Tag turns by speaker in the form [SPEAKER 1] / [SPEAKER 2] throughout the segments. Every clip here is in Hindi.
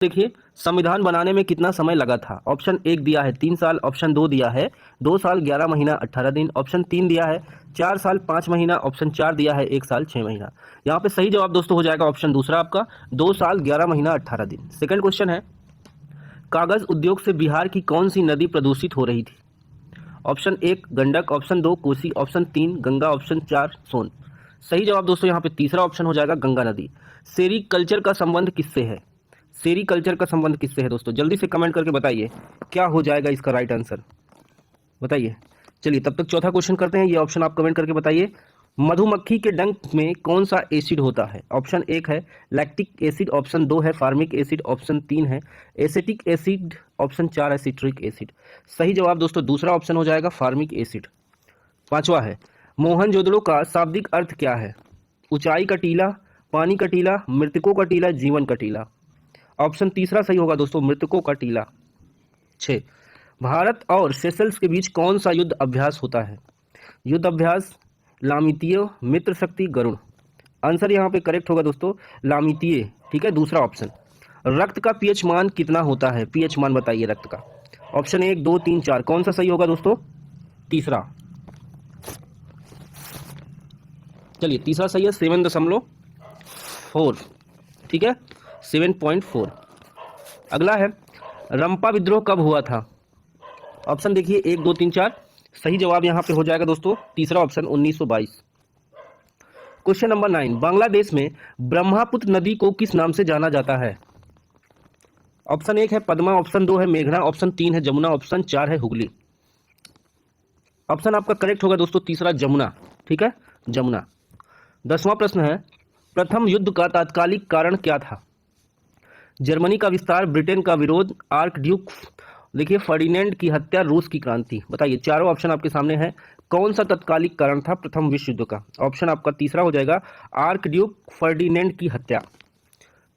[SPEAKER 1] देखिए, संविधान बनाने में कितना समय लगा था? ऑप्शन 1 दिया है 3 साल, ऑप्शन 2 दिया है 2 साल 11 महीना 18 दिन, ऑप्शन 3 दिया है 4 साल 5 महीना, ऑप्शन 4 दिया है 1 साल 6 महीना। यहाँ पे सही जवाब दोस्तों हो जाएगा ऑप्शन दूसरा आपका 2 साल 11 महीना 18 दिन। सेकंड क्वेश्चन है, कागज उद्योग से बिहार की कौन सी नदी प्रदूषित हो रही थी? Option 1 Gandak, option 2 Kosi, option 3 Ganga, option 4 सोन। सही जवाब दोस्तों यहाँ पे तीसरा ऑप्शन हो जाएगा गंगा नदी। सेरीकल्चर का संबंध किससे है? सेरीकल्चर का संबंध किससे है दोस्तों? जल्दी से कमेंट करके बताइए क्या हो जाएगा इसका राइट आंसर, बताइए। चलिए तब तक चौथा क्वेश्चन करते हैं, ये ऑप्शन आप कमेंट करके बताइए। मधुमक्खी के डंक में कौन सा एसिड होता है? ऑप्शन 1 है लैक्टिक एसिड, ऑप्शन 2 है फार्मिक एसिड, ऑप्शन 3 है एसिटिक एसिड, ऑप्शन 4 है सिट्रिक एसिड। सही जवाब दोस्तों दूसरा ऑप्शन हो जाएगा फार्मिक एसिड। पांचवा है, मोहनजोदड़ो का शाब्दिक अर्थ क्या है? ऊंचाई का टीला, पानी का टीला, मृतकों का टीला, जीवन का टीला। ऑप्शन तीसरा सही होगा दोस्तों मृतकों का टीला। 6, भारत और सेशल्स के बीच कौन सा युद्ध अभ्यास होता है? युद्ध अभ्यास लामितीय, मित्र शक्ति, गरुड़। आंसर यहाँ पे करेक्ट होगा दोस्तों लामितीय, ठीक है, दूसरा ऑप्शन। रक्त का पीएच मान कितना होता है? पीएच मान बताइए रक्त का। ऑप्शन 1 2 3 4, कौन सा सही होगा दोस्तों? तीसरा। चलिए तीसरा सही है 7.4, ठीक है 7.4। अगला है, रंपा विद्रोह कब हुआ था? ऑप्शन देखिए 1 2 3 4, सही जवाब यहाँ पे हो जाएगा दोस्तों तीसरा ऑप्शन 1922। क्वेश्चन नंबर 9, बांग्लादेश में ब्रह्मपुत्र नदी को किस नाम से जाना जाता है? ऑप्शन 1 है पद्मा, ऑप्शन 2 है मेघना, ऑप्शन 3 है जमुना, ऑप्शन 4 है हुगली। ऑप्शन आपका करेक्ट होगा दोस्तों तीसरा जमुना, ठीक है जमुना। 10वां प्रश्न है, प्रथम युद्ध का तात्कालिक कारण क्या था? जर्मनी का विस्तार, ब्रिटेन का विरोध, आर्क ड्यूक देखिए फर्डिनेंड की हत्या, रूस की क्रांति। बताइए चारों ऑप्शन आपके सामने हैं, कौन सा तत्कालिक कारण था प्रथम विश्व युद्ध का? ऑप्शन आपका तीसरा हो जाएगा आर्क ड्यूक फर्डिनेंड की हत्या।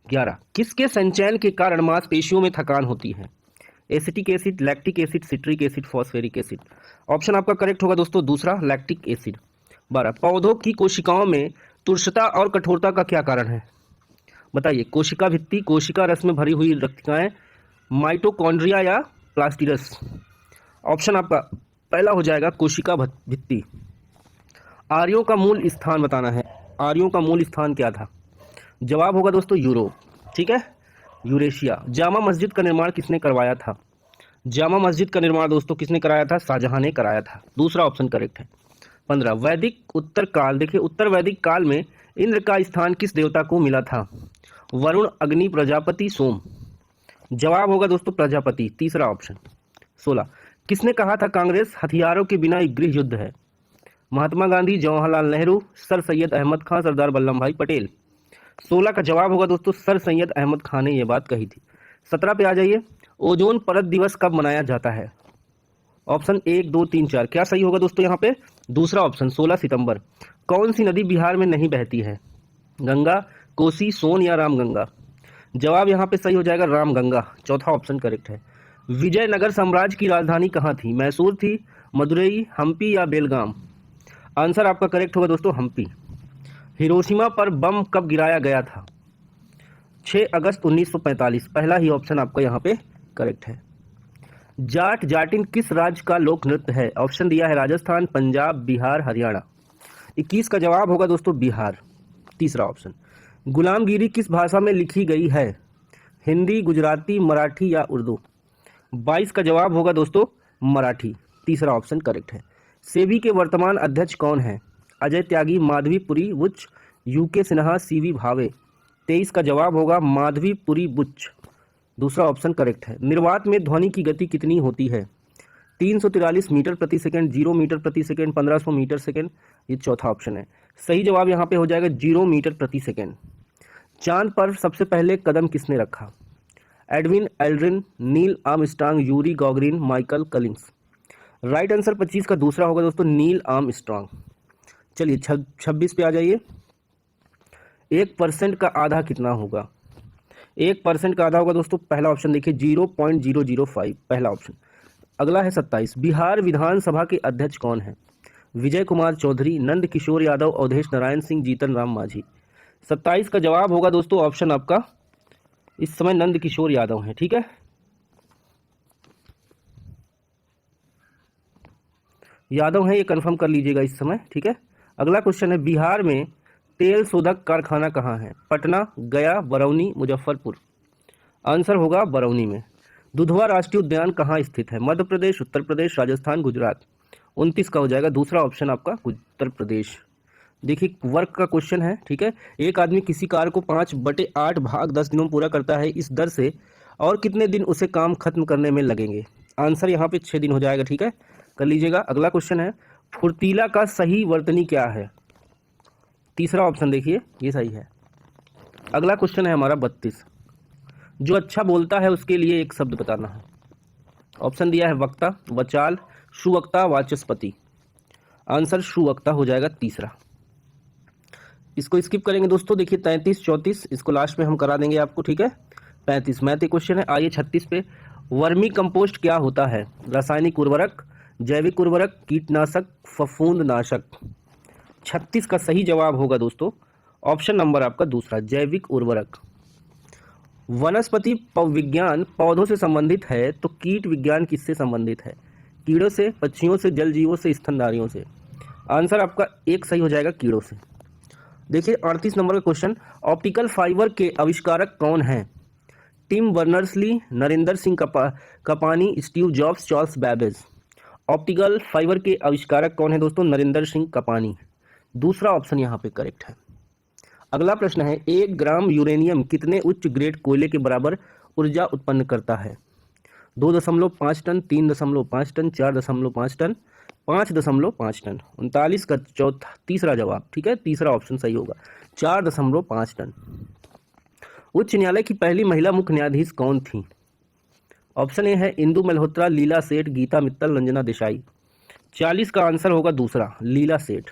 [SPEAKER 1] 11, किसके संचयन के कारण मांसपेशियों में थकान होती है? Acetic acid, lactic acid, citric acid, phosphoric acid. Option आपका करेक्ट होगा दोस्तों दूसरा लैक्टिक एसिड। 12, पौधों की कोशिकाओं में तुरशता और कठोरता का क्या कारण है? बताइए कोशिका भित्ति, कोशिका रस में भरी हुई रक्तिकाएं, माइटोकॉन्ड्रिया या प्लास्टिरस। ऑप्शन आपका पहला हो जाएगा कोशिका भित्ति। आर्यों का मूल स्थान बताना है, आर्यों का मूल स्थान क्या था? जवाब होगा दोस्तों यूरोप, ठीक है यूरेशिया। जामा मस्जिद का निर्माण किसने करवाया था? जामा मस्जिद का निर्माण दोस्तों किसने कराया था? शाहजहां ने कराया था, दूसरा ऑप्शन करेक्ट है। 15, वैदिक उत्तर काल देखिए उत्तर वैदिक काल में इंद्र का स्थान किस देवता को मिला था? वरुण, अग्नि, प्रजापति, सोम। जवाब होगा दोस्तों प्रजापति, तीसरा ऑप्शन। 16, किसने कहा था कांग्रेस हथियारों के बिना एक गृह युद्ध है? महात्मा गांधी, जवाहरलाल नेहरू, सर सैयद अहमद खान, सरदार वल्लभ भाई पटेल। 16 का जवाब होगा दोस्तों सर सैयद अहमद खान ने यह बात कही थी। 17 पे आ जाइए, ओजोन परत दिवस कब मनाया जाता है? ऑप्शन 1 2 3 4, क्या सही होगा दोस्तों यहाँ पे? दूसरा ऑप्शन 16 सितंबर। कौन सी नदी बिहार में नहीं बहती है? गंगा, कोसी, सोन या रामगंगा। जवाब यहाँ पे सही हो जाएगा रामगंगा, चौथा ऑप्शन करेक्ट है। विजयनगर साम्राज्य की राजधानी कहाँ थी? मैसूर थी, मदुरई, हम्पी या बेलगाम। आंसर आपका करेक्ट होगा दोस्तों हम्पी। हिरोशिमा पर बम कब गिराया गया था? 6 अगस्त 1945, पहला ही ऑप्शन आपका यहाँ पे करेक्ट है। जाट जाटिन किस राज्य का लोक नृत्य है? ऑप्शन दिया है राजस्थान, पंजाब, बिहार, हरियाणा। 21 का जवाब होगा दोस्तों बिहार, तीसरा ऑप्शन। गुलामगिरी किस भाषा में लिखी गई है? हिंदी, गुजराती, मराठी या उर्दू। 22 का जवाब होगा दोस्तों मराठी, तीसरा ऑप्शन करेक्ट है। सेबी के वर्तमान अध्यक्ष कौन है? अजय त्यागी, माधवी पुरी बुच, यूके सिन्हा, सीवी भावे। 23 का जवाब होगा माधवी पुरी बुच, दूसरा ऑप्शन करेक्ट है। निर्वात में ध्वनि की गति कितनी होती है? 343 मीटर प्रति सेकंड, 0 मीटर प्रति सेकंड, 1500 मीटर सेकंड, ये चौथा ऑप्शन है। सही जवाब यहाँ पे हो जाएगा 0 मीटर प्रति सेकंड। चांद पर सबसे पहले कदम किसने रखा? Edwin Aldrin, Neil Armstrong, Yuri Gagarin, Michael Collins. Right answer 25 का दूसरा होगा दोस्तों नील आर्मस्ट्रांग। चलिए 26 पे आ जाइए। 1% का आधा कितना होगा? 1% का आधा होगा दोस्तों पहला ऑप्शन देखिए 0.005, पहला ऑप्शन। अगला है 27, बिहार विधानसभा के अध्यक्ष कौन है? विजय कुमार चौधरी, नंद किशोर यादव, अवधेश नारायण सिंह, जीतन राम मांझी। 27 का जवाब होगा दोस्तों ऑप्शन आपका इस समय नंद किशोर यादव हैं, ठीक है। यादव हैं, ये कंफर्म कर लीजिएगा इस समय, ठीक है। अगला क्वेश्चन है, बिहार में तेल शोधक कारखाना कहाँ है? पटना, गया, बरौनी, मुजफ्फरपुर। आंसर होगा बरौनी में। दुधवा राष्ट्रीय उद्यान कहाँ स्थित है? मध्य प्रदेश, उत्तर प्रदेश, राजस्थान, गुजरात। 29 का हो जाएगा दूसरा ऑप्शन आपका उत्तर प्रदेश। देखिए वर्क का क्वेश्चन है, ठीक है। एक आदमी किसी कार्य को 5/8 भाग 10 दिनों में पूरा करता है, इस दर से और कितने दिन उसे काम खत्म करने में लगेंगे? आंसर यहाँ पे 6 दिन हो जाएगा, ठीक है, कर लीजिएगा। अगला क्वेश्चन है, फुर्तीला का सही वर्तनी क्या है? तीसरा ऑप्शन देखिए, ये सही है। अगला क्वेश्चन है हमारा 32, जो अच्छा बोलता है उसके लिए एक शब्द बताना है। ऑप्शन दिया है वक्ता, वचाल, सुवक्ता, वाचस्पति। आंसर सुवक्ता हो जाएगा तीसरा। इसको स्किप करेंगे दोस्तों। देखिए 33, 34 इसको लास्ट में हम करा देंगे आपको, ठीक है। 35 मैथ क्वेश्चन है। आइए 36 पे, वर्मी कंपोस्ट क्या होता है? रासायनिक उर्वरक, जैविक उर्वरक, कीटनाशक, फफूंदनाशक। 36 का सही जवाब होगा दोस्तों ऑप्शन नंबर आपका दूसरा, जैविक उर्वरक। वनस्पति विज्ञान पौधों से संबंधित है तो कीट विज्ञान किससे संबंधित है? कीड़ों से, पक्षियों से, जल जीवों से, स्तनधारियों से। आंसर आपका एक सही हो जाएगा, कीड़ों से। देखिए 38 नंबर का क्वेश्चन, ऑप्टिकल फाइबर के आविष्कारक कौन हैं? Tim Berners Lee, Narendra Singh Kapany, Steve Jobs, Charles Babbage. Optical fibre के आविष्कारक कौन है दोस्तों? नरेंद्र सिंह कपानी। दूसरा ऑप्शन यहाँ पे करेक्ट है। अगला प्रश्न है, 1 ग्राम यूरेनियम कितने उच्च ग्रेड कोयले के बराबर ऊर्जा उत्पन्न करता है? 2.5 टन, 3.5 टन, 4.5 टन, 5.5 टन। 39 का तीसरा जवाब, ठीक है, तीसरा ऑप्शन सही होगा, 4.5 टन। उच्च न्यायालय की पहली महिला मुख्य न्यायाधीश कौन थी? ऑप्शन ए है इंदु मल्होत्रा, लीला सेठ, गीता मित्तल, रंजना देसाई। 40 का आंसर होगा दूसरा, लीला सेठ।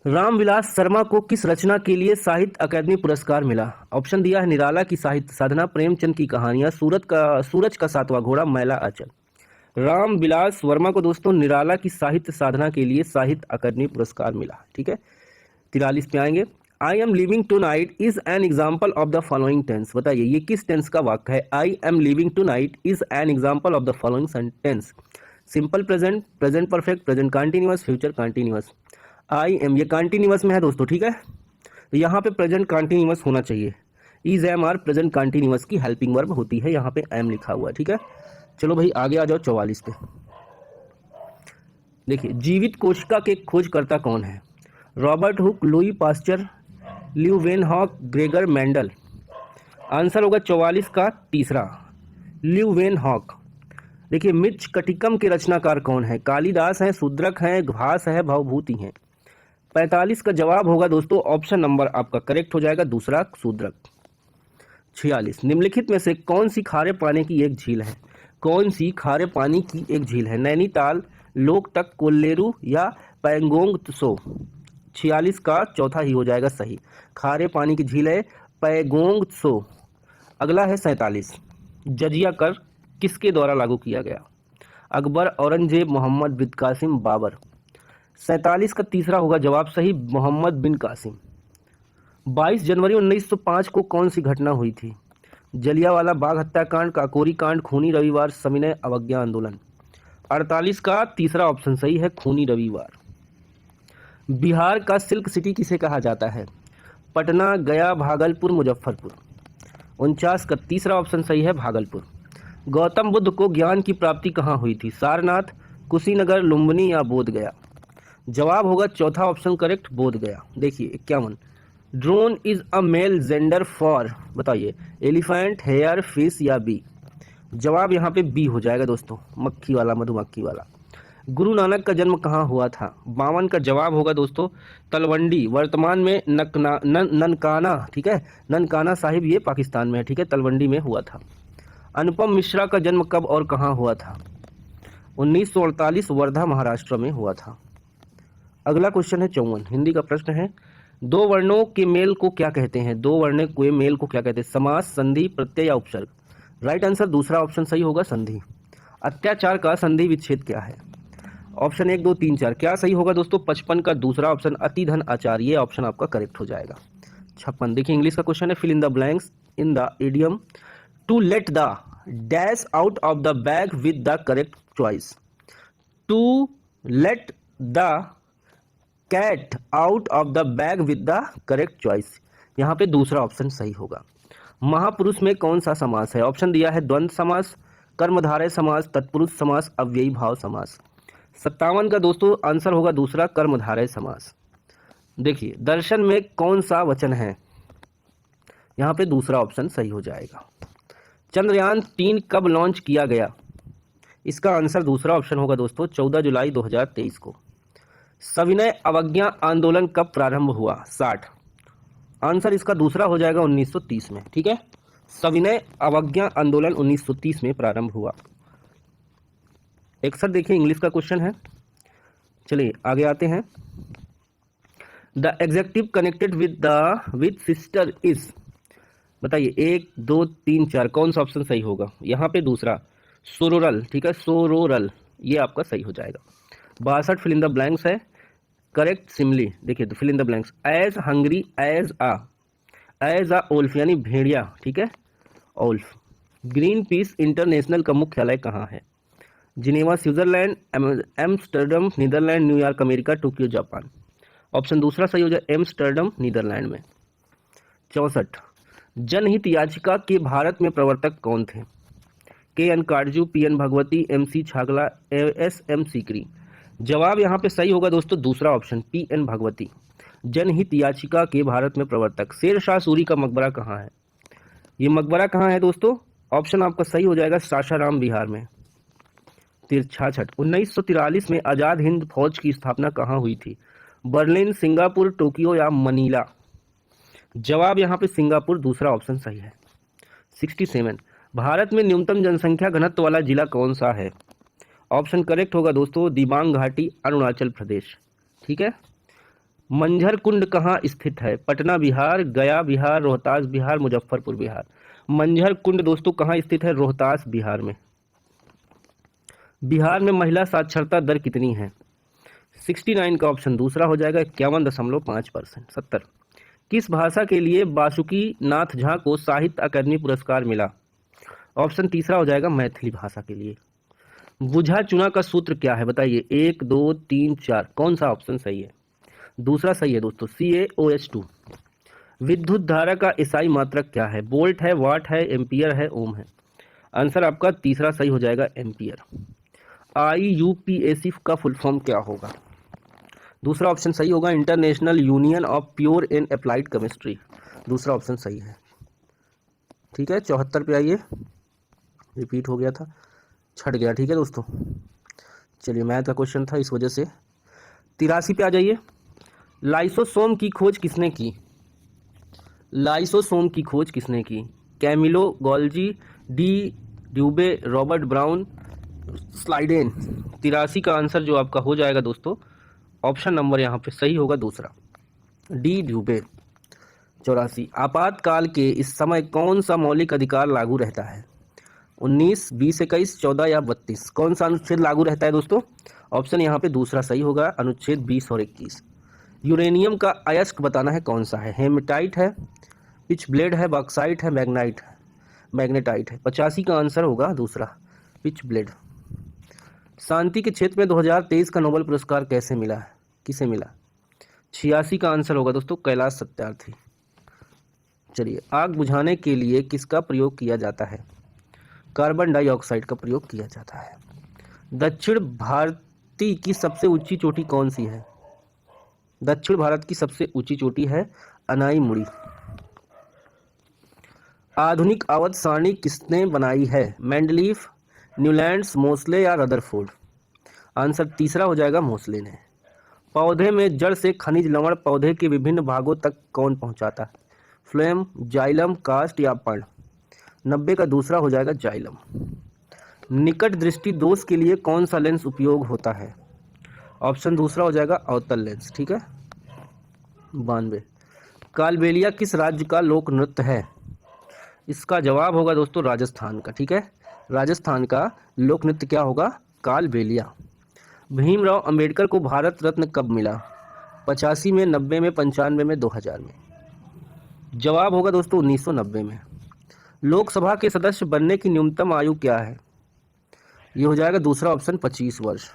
[SPEAKER 1] रामविलास शर्मा को किस रचना के लिए साहित्य अकादमी पुरस्कार मिला? ऑप्शन दिया है निराला की साहित्य साधना, प्रेमचंद की कहानियां, सूरज का सातवां घोड़ा, मैला आंचल। रामविलास वर्मा को दोस्तों निराला की साहित्य साधना के लिए साहित्य अकादमी पुरस्कार मिला, ठीक है। 43 पे आएंगे, I am living tonight is an example of the following tense. बताइए ये किस टेंस का वाक्य है? I am living tonight is an example of the following sentence. Simple present, present perfect, present continuous, future continuous. I am ये कंटिन्यूअस में है दोस्तों, ठीक है, तो यहाँ पे प्रेजेंट कंटिन्यूअस होना चाहिए। Is am are present continuous की हेल्पिंग वर्ब होती है, यहाँ पे एम लिखा हुआ है, ठीक है। चलो भाई आगे आ जाओ 44 पे। देखिए जीवित कोशिका के खोजकर्ता कौन है? Robert Hooke, Louis Pasteur, Leeuwenhoek, Gregor Mendel. Answer होगा 44 का तीसरा, ल्यूवेनहॉक। देखिए मिर्च कटिकम के रचनाकार कौन है? कालिदास हैं, शूद्रक हैं, भास है, भवभूति हैं। 45 का जवाब होगा दोस्तों ऑप्शन नंबर आपका करेक्ट हो जाएगा दूसरा, शूद्रक। 46 निम्नलिखित में से कौन सी खारे पानी की एक झील है? कौन सी खारे पानी की एक झील है? नैनीताल, लोकटक, कोल्लेरू या पैंगोंग त्सो। 46 का चौथा ही हो जाएगा सही, खारे पानी की झील है पैंगोंग त्सो। अगला है 47, जजिया कर किसके द्वारा लागू किया गया? अकबर, औरंगजेब, मोहम्मद बिन कासिम, बाबर। 47 का तीसरा होगा जवाब सही, मोहम्मद बिन कासिम। 22 जनवरी 1905 को कौन सी घटना हुई थी? जलियांवाला बाग हत्याकांड, काकोरी कांड, खूनी रविवार, सविनय अवज्ञा आंदोलन। 48 का तीसरा ऑप्शन सही है, खूनी रविवार। बिहार का सिल्क सिटी किसे कहा जाता है? पटना, गया, भागलपुर, मुजफ्फरपुर। 49 का तीसरा ऑप्शन सही है, भागलपुर। गौतम बुद्ध को ज्ञान की प्राप्ति कहाँ हुई थी? सारनाथ, कुशीनगर, लुम्बिनी या बोधगया। जवाब होगा चौथा ऑप्शन करेक्ट, बोधगया। देखिए 51, drone is a male gender for, बताइए एलिफेंट, हेयर, फिश या बी। जवाब यहाँ पे बी हो जाएगा दोस्तों, मक्खी वाला, मधुमक्खी वाला। गुरु नानक का जन्म कहाँ हुआ था? 52 का जवाब होगा दोस्तों तलवंडी, वर्तमान में ननकाना, ठीक है, ननकाना साहिब ये पाकिस्तान में है, ठीक है, तलवंडी में हुआ था। अनुपम मिश्रा का जन्म कब और कहाँ हुआ था? 1948 वर्धा महाराष्ट्र में हुआ था। अगला क्वेश्चन है 54, हिंदी का प्रश्न है, दो वर्णों के मेल को क्या कहते हैं? दो वर्णों के मेल को क्या कहते हैं? समास, संधि, प्रत्यय या उपसर्ग। राइट आंसर दूसरा ऑप्शन सही होगा, संधि। अत्याचार का संधि विच्छेद क्या है? ऑप्शन 1, 2, 3, 4। क्या सही होगा दोस्तों? 55 का दूसरा ऑप्शन, अतिधन आचार। ये ऑप्शन आपका करेक्ट हो जाएगा। 56, देखिए इंग्लिश का क्वेश्चन है, fill in the blanks. in the idiom to let the dash out of the bag with the correct choice. To let the cat out of the bag with the correct choice. यहाँ पे दूसरा ऑप्शन सही होगा। महापुरुष में कौन सा समास है? ऑप्शन दिया है द्वंद्व समास, कर्मधारय समास, तत्पुरुष समास, अव्ययी भाव समास। 57 का दोस्तों आंसर होगा दूसरा, कर्मधारय समास। देखिए दर्शन में कौन सा वचन है? यहाँ पे दूसरा ऑप्शन सही हो जाएगा। चंद्रयान 3 कब लॉन्च किया गया? इसका आंसर दूसरा ऑप्शन होगा दोस्तों, 14 जुलाई 2023 को। सविनय अवज्ञा आंदोलन कब प्रारंभ हुआ? 60। आंसर इसका दूसरा हो जाएगा 1930 में। ठीक है, सविनय अवज्ञा आंदोलन 1930 में प्रारंभ हुआ। 61 देखिए इंग्लिश का क्वेश्चन है। चलिए आगे आते हैं। The adjective connected with sister is, बताइए 1 2 3 4 कौन सा ऑप्शन सही होगा? यहाँ पे दूसरा सोरोरल। ठीक है, सोरोरल ये आपका सही हो जाएगा। 62 फिल इन द ब्लैंक्स है। करेक्ट सिमली देखिए तो fill in the blanks, as hungry as a wolf यानी भेड़िया। ठीक है, ओल्फ। ग्रीन पीस इंटरनेशनल का मुख्यालय कहाँ है? Geneva Switzerland, Amsterdam Netherlands, New York America, Tokyo Japan. Option दूसरा सही हो जाए, एम्स्टर्डम नीदरलैंड में। 64 जनहित याचिका के भारत में प्रवर्तक कौन थे? K N. Katju, P N. Bhagwati, M C. Chagla, S M. Sikri. जवाब यहाँ पे सही होगा दोस्तों दूसरा ऑप्शन, पी.एन. भगवती। जनहित याचिका के भारत में प्रवर्तक। शेरशाह सूरी का मकबरा कहाँ है? ये मकबरा कहाँ है दोस्तों? ऑप्शन आपका सही हो जाएगा सासाराम बिहार में। 66 1943 में आजाद हिंद फौज की स्थापना कहाँ हुई थी? बर्लिन, सिंगापुर, टोक्यो या मनीला। जवाब यहाँ पे सिंगापुर, दूसरा ऑप्शन सही है। 67 भारत में न्यूनतम जनसंख्या घनत्व वाला जिला कौन सा है? ऑप्शन करेक्ट होगा दोस्तों दिबांग घाटी, अरुणाचल प्रदेश। ठीक है, मंझर कुंड कहाँ स्थित है? पटना बिहार, गया बिहार, रोहतास बिहार, मुजफ्फरपुर बिहार। मंझर कुंड दोस्तों कहाँ स्थित है? रोहतास बिहार में। बिहार में महिला साक्षरता दर कितनी है? 69 का ऑप्शन दूसरा हो जाएगा, 51.5%। 70 किस भाषा के लिए बासुकी नाथ झा को साहित्य अकादमी पुरस्कार मिला? ऑप्शन तीसरा हो जाएगा, मैथिली भाषा के लिए। बुझा चुना का सूत्र क्या है? बताइए 1 2 3 4 कौन सा ऑप्शन सही है? दूसरा सही है दोस्तों, CaOH2। विद्युत धारा का ईसाई मात्रक क्या है? वोल्ट है, वाट है, एम्पियर है, ओम है। आंसर आपका तीसरा सही हो जाएगा, एम्पियर। IUPAC का फुल फॉर्म क्या होगा? दूसरा ऑप्शन सही होगा, international union of pure and applied chemistry. दूसरा ऑप्शन सही है। ठीक है, 74 पे आइए, रिपीट हो गया था, छट गया। ठीक है दोस्तों, चलिए मैथ का क्वेश्चन था इस वजह से। 83 पे आ जाइए। लाइसोसोम की खोज किसने की? लाइसोसोम की खोज किसने की? Camillo Golgi, de Duve, Robert Brown, Schleiden. 83 का आंसर जो आपका हो जाएगा दोस्तों, ऑप्शन नंबर यहाँ पे सही होगा दूसरा, डी ड्यूबे। 84 आपातकाल के इस समय कौन सा मौलिक अधिकार लागू रहता है? 19, 20, 21, 14 या 32 कौन सा अनुच्छेद लागू रहता है दोस्तों? ऑप्शन यहाँ पे दूसरा सही होगा, अनुच्छेद 20 और 21। यूरेनियम का अयस्क बताना है कौन सा है? हेमेटाइट है, पिच ब्लेड है, बॉक्साइट है, मैग्नेटाइट है। 85 का आंसर होगा दूसरा, पिच ब्लेड। शांति के क्षेत्र में 2023 का नोबेल पुरस्कार कैसे मिला है? किसे मिला? 86 का आंसर होगा दोस्तों, कैलाश सत्यार्थी। चलिए, आग बुझाने के लिए किसका प्रयोग किया जाता है? कार्बन डाइऑक्साइड का प्रयोग किया जाता है। दक्षिण भारती की सबसे ऊंची चोटी कौन सी है? दक्षिण भारत की सबसे ऊंची चोटी है अनाईमुड़ी। आधुनिक आवर्त सारणी किसने बनाई है? मेंडलीफ, न्यूलैंड्स, मोस्ले या रदरफोर्ड। आंसर तीसरा हो जाएगा, मोस्ले ने। पौधे में जड़ से खनिज लवण पौधे के विभिन्न भागों तक कौन पहुंचाता है? फ्लेम, जाइलम, कास्ट या पर्ण। 90 का दूसरा हो जाएगा, जाइलम। निकट दृष्टि दोष के लिए कौन सा लेंस उपयोग होता है? ऑप्शन दूसरा हो जाएगा, अवतल लेंस। ठीक है, 92 कालबेलिया किस राज्य का लोक नृत्य है? इसका जवाब होगा दोस्तों राजस्थान का। ठीक है, राजस्थान का लोक नृत्य क्या होगा? कालबेलिया। भीमराव अंबेडकर को भारत रत्न कब मिला? 85 में, 90 में, 95 में, 2000 में। जवाब होगा दोस्तों 1990 में। लोकसभा के सदस्य बनने की न्यूनतम आयु क्या है? ये हो जाएगा दूसरा ऑप्शन 25 वर्ष।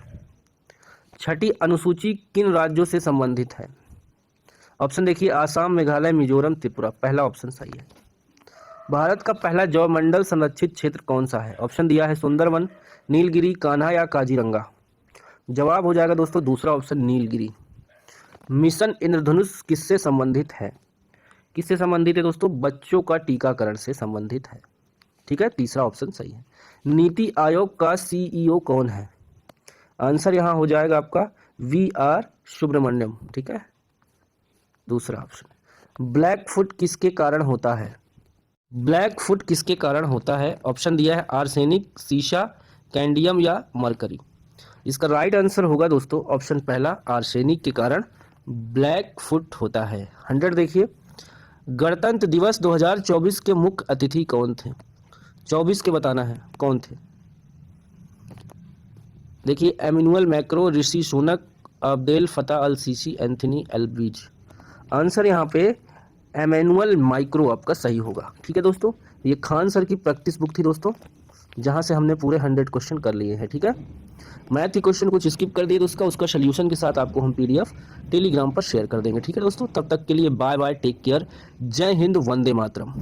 [SPEAKER 1] छठी अनुसूची किन राज्यों से संबंधित है? ऑप्शन देखिए, आसाम, मेघालय, मिजोरम, त्रिपुरा। पहला ऑप्शन सही है। भारत का पहला जैव मंडल संरक्षित क्षेत्र कौन सा है? ऑप्शन दिया है सुंदरवन, नीलगिरी, कान्हा या काजीरंगा। जवाब हो जाएगा दोस्तों दूसरा ऑप्शन नीलगिरी। मिशन इंद्रधनुष किससे संबंधित है? किससे संबंधित है दोस्तों? बच्चों का टीकाकरण से संबंधित है। ठीक है, तीसरा ऑप्शन सही है। नीति आयोग का सीईओ कौन है? आंसर यहां हो जाएगा आपका VR सुब्रमण्यम। ठीक है, दूसरा ऑप्शन। ब्लैक फुट किसके कारण होता है? ब्लैक फुट किसके कारण होता है? ऑप्शन दिया है आर्सेनिक, सीसा, कैंडियम या मरकरी। इसका राइट आंसर होगा दोस्तों ऑप्शन पहला, आर्सेनिक के कारण ब्लैक फुट होता है। 100 देखिए, गणतंत्र दिवस 2024 के मुख्य अतिथि कौन थे? 24 के बताना है कौन थे। देखिए, एमिनुअल macro, Rishi Sunak, Abdel Fattah अल सीसी, एंथनी एल्बीज। आंसर यहाँ पे एमेनुअल माइक्रो आपका सही होगा। ठीक है दोस्तों, ये खान सर की प्रैक्टिस बुक थी दोस्तों, जहाँ से हमने पूरे 100 क्वेश्चन कर लिए हैं। ठीक है, मैथ के क्वेश्चन कुछ स्किप कर दिए तो उसका सोल्यूशन के साथ आपको हम PDF टेलीग्राम पर शेयर कर देंगे। ठीक है दोस्तों, तब तक के लिए बाय बाय, टेक केयर, जय हिंद, वंदे मातरम।